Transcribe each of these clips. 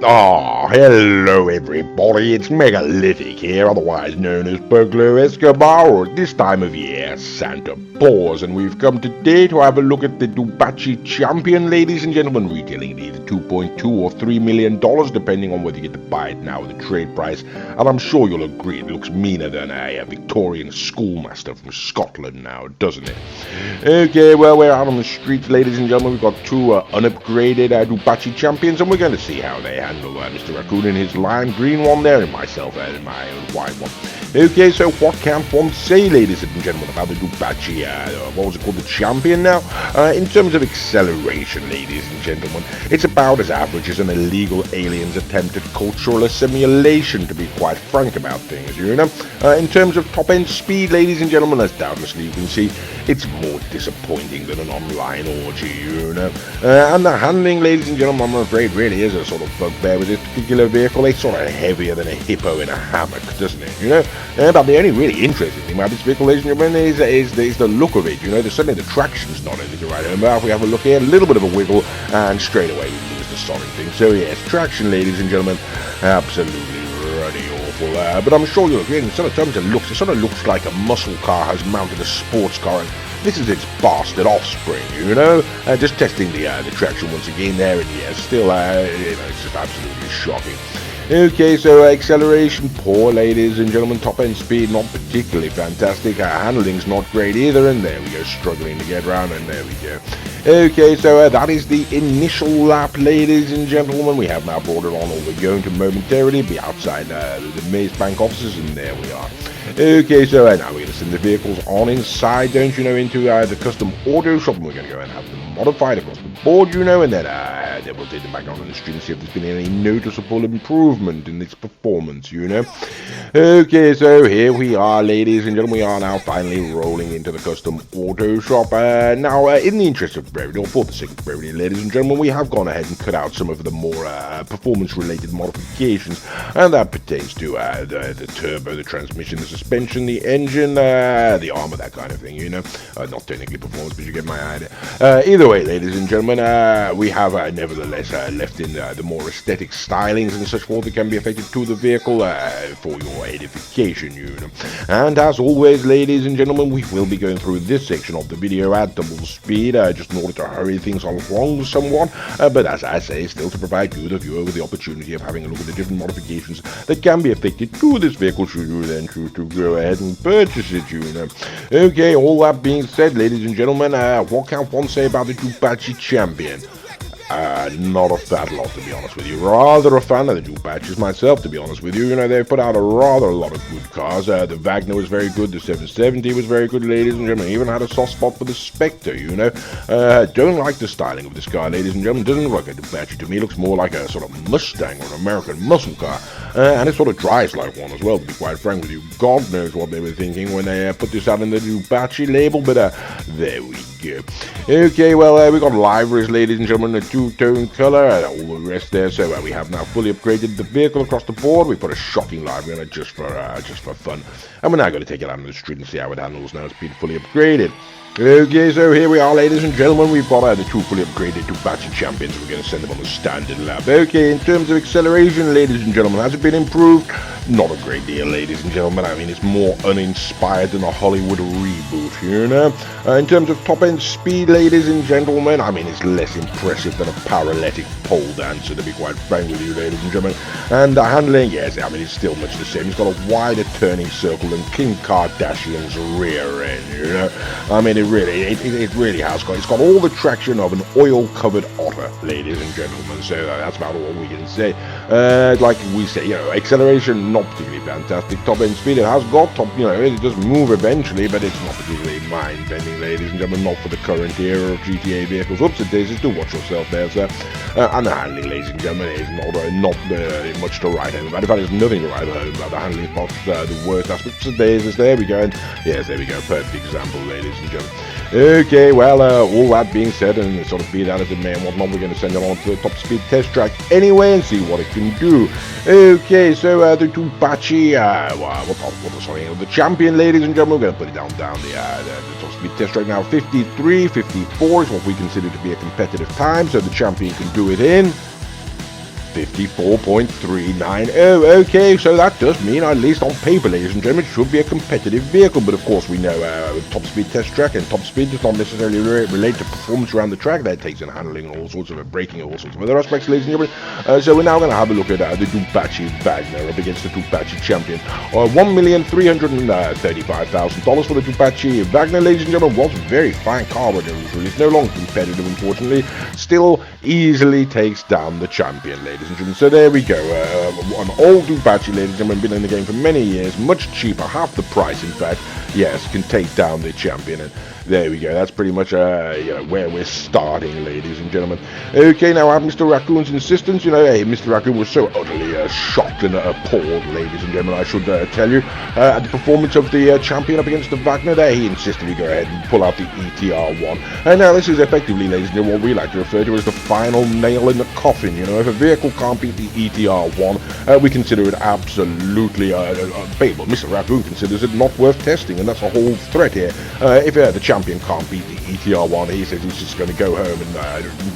Oh, hello everybody, it's Megalithic here, otherwise known as Burglar Escobar, or at this time of year, Santa Claus, and we've come today to have a look at the Dewbachee Champion, ladies and gentlemen, retailing at either $2.2 or $3 million, depending on whether you get to buy it now with the trade price, and I'm sure you'll agree it looks meaner than a Victorian schoolmaster from Scotland now, doesn't it? Okay, well, we're out on the streets, ladies and gentlemen, we've got two unupgraded Dewbachee Champions, and we're going to see how they handle Mr. Raccoon in his lime green one there, and myself in my own white one. Okay, so what can one say, ladies and gentlemen, about the Dewbachee, what was it called, the Champion now? In terms of acceleration, ladies and gentlemen, it's about as average as an illegal alien's attempted cultural assimilation, to be quite frank about things, you know? In terms of top-end speed, ladies and gentlemen, as doubtlessly you can see, it's more disappointing than an online orgy, you know? And the handling, ladies and gentlemen, I'm afraid really is a sort of bugbear with this particular vehicle. It's sort of heavier than a hippo in a hammock, doesn't it, you know? But the only really interesting thing about this vehicle, ladies and gentlemen, is the look of it, you know? Certainly the traction's not anything to write home about. If we have a look here, a little bit of a wiggle, and straight away we lose the sodding thing. So yes, traction, ladies and gentlemen, absolutely ruddy awful. But I'm sure you'll agree, in sort of terms of looks, it sort of looks like a muscle car has mounted a sports car, and this is its bastard offspring, you know? Just testing the traction once again there, and yeah, still, you know, it's just absolutely shocking. Okay, so acceleration poor, ladies and gentlemen. Top end speed not particularly fantastic. Handling's not great either, and there we go, struggling to get around, and there we go. Okay, so that is the initial lap, ladies and gentlemen. We have now brought it on, or we're going to momentarily be outside the Maze Bank offices, and there we are. Okay, so now we're going to send the vehicles on inside, don't you know, into the custom auto shop, and we're going to go and have them modified across the board, you know, and then we'll take them back on the street and see if there's been any noticeable improvement in its performance, you know. Okay, so here we are, ladies and gentlemen. We are now finally rolling into the custom auto shop. Now, in the interest of brevity, or for the sake of brevity, ladies and gentlemen, we have gone ahead and cut out some of the more performance-related modifications, and that pertains to the turbo, the transmission, the suspension, the engine, the armor, that kind of thing, you know. Not technically performance, but you get my idea. Either way, ladies and gentlemen, we have nevertheless left in the more aesthetic stylings and such forth that can be affected to the vehicle for your edification, you know. And as always, ladies and gentlemen, we will be going through this section of the video at double speed, just in order to hurry things along somewhat, but as I say, still to provide you, the viewer, with the opportunity of having a look at the different modifications that can be affected to this vehicle should you then choose to go ahead and purchase it, you know. Okay, all that being said, ladies and gentlemen, what can one say about the Dewbachee Champion? Not a fat lot, to be honest with you. Rather a fan of the Dewbachees myself, to be honest with you. You know, they've put out a lot of good cars. The Wagner was very good, the 770 was very good, ladies and gentlemen. Even had a soft spot for the Spectre, you know. Don't like the styling of this car, ladies and gentlemen. Doesn't look like a Dewbachee to me. It looks more like a sort of Mustang or an American muscle car. And it sort of drives like one as well, to be quite frank with you. God knows what they were thinking when they put this out in the Dewbachee label, but there we go. Okay, well, we got liveries, ladies and gentlemen, a two-tone color, all the rest there. So we have now fully upgraded the vehicle across the board. We put a shocking livery on it just for fun, and we're now going to take it out on the street and see how it handles now it's been fully upgraded. Okay, so here we are, ladies and gentlemen. We've got the two fully upgraded Dewbachee Champions. We're going to send them on the standard lap. Okay, in terms of acceleration, ladies and gentlemen, has it been improved? Not a great deal, ladies and gentlemen. I mean, it's more uninspired than a Hollywood reboot, you know. In terms of top-end speed, ladies and gentlemen, I mean, it's less impressive than a paralytic pole dancer, to be quite frank with you, ladies and gentlemen. And the handling, yes, I mean, it's still much the same. It's got a wider turning circle than Kim Kardashian's rear end, you know. I mean, it really has got. It's got all the traction of an oil-covered otter, ladies and gentlemen. So that's about all we can say. Like we say, you know, acceleration not particularly fantastic. Top-end speed, it has got top. You know, it does move eventually, but it's not particularly mind-bending, ladies and gentlemen. Not for the current era of GTA vehicles. Whoops, it is. Do watch yourself there, sir. And the handling, ladies and gentlemen, is not much to write home about. In fact, there's nothing to write home about. The handling is the worst aspects of days. There we go. And yes, there we go. Perfect example, ladies and gentlemen. Okay, well, all that being said, and sort of be that as it may and whatnot, we're going to send it on to the top speed test track anyway and see what it can do. Okay, so the Dewbachee, the Champion, ladies and gentlemen, we're going to put it down the top speed test track now. 53, 54 is what we consider to be a competitive time, so the Champion can do it in 54.390. Okay, so that does mean, at least on paper, ladies and gentlemen, it should be a competitive vehicle. But of course, we know top speed test track, and top speed does not necessarily relate to performance around the track. That takes in handling and all sorts of braking and all sorts of other aspects, ladies and gentlemen. So we're now going to have a look at the Dewbachee Wagner up against the Dewbachee Champion. $1,335,000 for the Dewbachee Wagner, ladies and gentlemen. Was a very fine car when it was released. No longer competitive, unfortunately. Still easily takes down the champion, ladies and gentlemen. So there we go. An old Dewbachee, ladies and gentlemen, been in the game for many years, much cheaper, half the price, in fact. Yes, can take down the champion, and there we go. That's pretty much where we're starting, ladies and gentlemen. Okay, now at Mr. Raccoon's insistence, hey, Mr. Raccoon was so utterly shocked and appalled, ladies and gentlemen, I should tell you, at the performance of the champion up against the Wagner there. He insisted we go ahead and pull out the ETR1. And now this is effectively, ladies and gentlemen, what we like to refer to as the final nail in the coffin. If a vehicle can't beat the ETR1, we consider it absolutely unbeatable. Mr. Raccoon considers it not worth testing, and that's a whole threat here. If the champion can't beat the ETR1, he says he's just going to go home and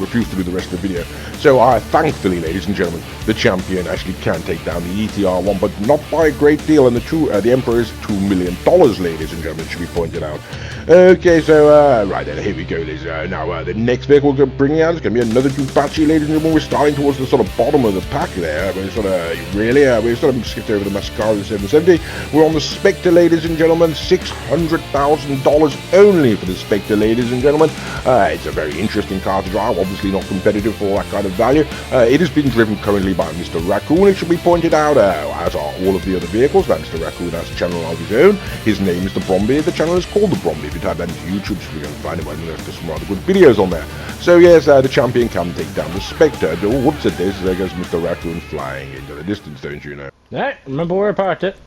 refuse to do the rest of the video. So thankfully, ladies and gentlemen, the champion actually can take down the ETR1, but not by a great deal, and the Emperor is $2 million, ladies and gentlemen, should be pointed out. Okay, so right then, here we go. Now the next vehicle we're bringing out is going to be another Dewbachee, ladies and gentlemen. We're starting towards the sort of bottom of the pack there. We're sort of skipped over the Mascara, the 770. We're on the Spectre, ladies and gentlemen. $600,000 only for the Spectre, ladies and gentlemen. It's a very interesting car to drive. Obviously not competitive for that kind of value. It has been driven currently by Mr. Raccoon. It should be pointed out, as are all of the other vehicles. That Mr. Raccoon has a channel of his own. His name is the Bromby. The channel is called the Bromby. If you type that into YouTube, you're going to find it. There's some rather good videos on there. So yes, the champion can take down the Spectre. Whoops at this, there goes Mr. Raccoon flying into the distance, don't you know? Alright, remember where I parked it.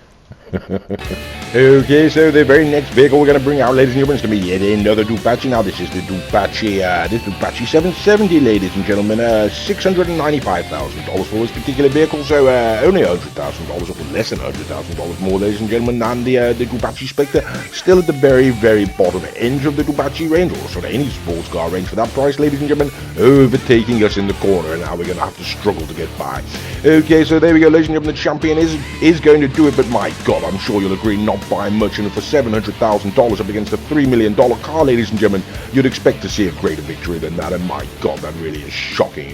Okay, so the very next vehicle we're going to bring out, ladies and gentlemen, is going to be yet another Dewbachee. Now this is the Dewbachee 770, ladies and gentlemen. $695,000 for this particular vehicle, so only $100,000 or less than $100,000 more, ladies and gentlemen, than the Dewbachee Spectre. Still at the very, very bottom end of the Dewbachee range, or sort of any sports car range for that price, ladies and gentlemen, overtaking us in the corner, and now we're going to have to struggle to get by. Okay, so there we go, ladies and gentlemen. The champion is going to do it, but my God, I'm sure you'll agree, not by much, and for $700,000 up against a $3 million car, ladies and gentlemen, you'd expect to see a greater victory than that, and my God, that really is shocking,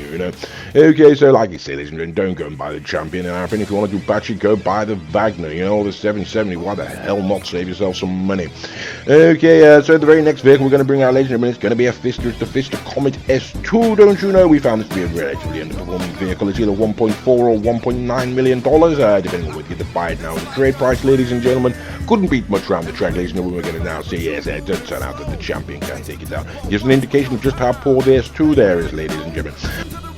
Okay, so like I say, ladies and gentlemen, don't go and buy the champion, and if you want to do Dewbachee, go buy the Wagner, the 770, why the hell not save yourself some money? Okay, so the very next vehicle we're going to bring out, ladies and gentlemen, it's going to be a Fister. It's the Fister Comet S2, don't you know? We found this to be a relatively underperforming vehicle. It's either $1.4 or $1.9 million, depending on whether you get to buy it now at the trade price, ladies and gentlemen. Couldn't beat much around the track, ladies and gentlemen. We're going to now see, yes, it does turn out that the champion can take it down. Gives an indication of just how poor the S2 there is, ladies and gentlemen.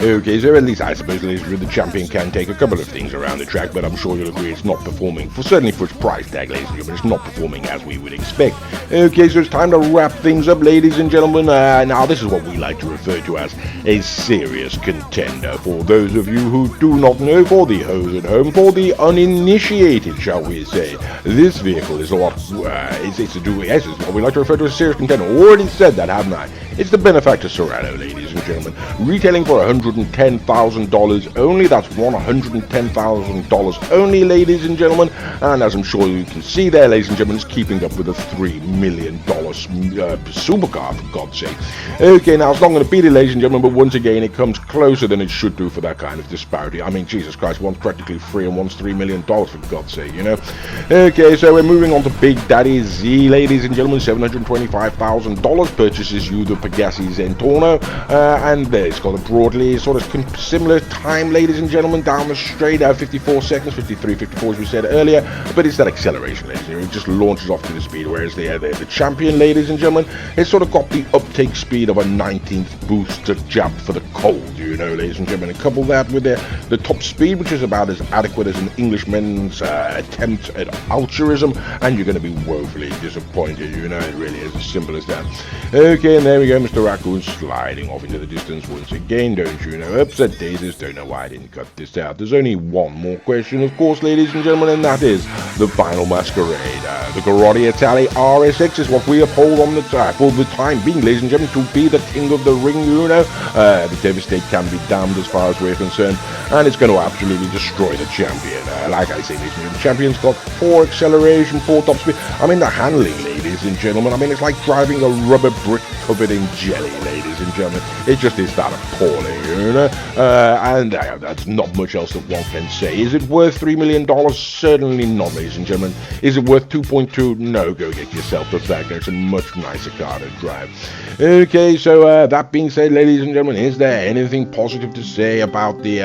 Okay, so at least I suppose, ladies and gentlemen, the champion can take a couple of things around the track, but I'm sure you'll agree it's not performing, certainly for its price tag, ladies and gentlemen, it's not performing as we would expect. Okay, so it's time to wrap things up, ladies and gentlemen. Now, this is what we like to refer to as a serious contender. For those of you who do not know, for the hoes at home, for the uninitiated, shall we say, this vehicle is a lot, it's what we like to refer to as a serious contender. Already said that, haven't I? It's the Benefactor Serrano, ladies and gentlemen, retailing for $110,000 only. That's $110,000 only, ladies and gentlemen. And as I'm sure you can see there, ladies and gentlemen, it's keeping up with a $3 million supercar, for God's sake. Okay, now it's not going to beat it, ladies and gentlemen, but once again, it comes closer than it should do for that kind of disparity. I mean, Jesus Christ, one's practically free and one's $3 million, for God's sake, Okay, so we're moving on to Big Daddy Z, ladies and gentlemen. $725,000 purchases you the Pegassi Zentorno, and it's got a broadly sort of similar time, ladies and gentlemen, down the straight, 54 seconds, 53, 54 as we said earlier, but it's that acceleration, ladies and gentlemen. It just launches off to the speed, whereas the champion, ladies and gentlemen, it's sort of got the uptake speed of a 19th booster jab for the cold, ladies and gentlemen, and couple that with the top speed, which is about as adequate as an Englishman's attempt at altruism, and you're going to be woefully disappointed, it really is as simple as that. Okay, and there we go, go, Mr. Raccoon sliding off into the distance once again, don't you know? Upset daisies, don't know why I didn't cut this out. There's only one more question, of course, ladies and gentlemen, and that is the final masquerade. The Karate Italian RSX is what we uphold on the for the time being, ladies and gentlemen, to be the king of the ring, you know. The Devastate can be damned as far as we're concerned, and it's going to absolutely destroy the champion. Like I say, ladies and gentlemen, the champion's got 4 acceleration, 4 top speed. I mean, the handling, ladies and gentlemen, I mean, it's like driving a rubber brick covered in jelly, ladies and gentlemen. It just is that appalling, you know. And that's not much else that one can say. Is it worth $3 million? Certainly not, ladies and gentlemen. Is it worth 2.2? No, go get yourself the Spectre. It's a much nicer car to drive. Okay, so that being said, ladies and gentlemen, is there anything positive to say about the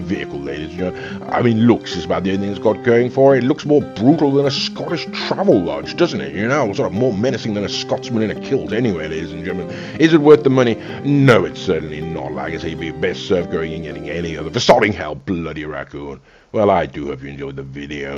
vehicle, ladies and gentlemen? I mean, looks is about the only thing it's got going for it. It looks more brutal than a Scottish travel lodge, doesn't it? You know, sort of more menacing than a Scotsman in a kilt anyway, ladies and gentlemen. Is it worth the money? No, it's certainly not. Like I say, you'd be best served going and getting any other for starting hell, bloody Raccoon. Well, I do hope you enjoyed the video.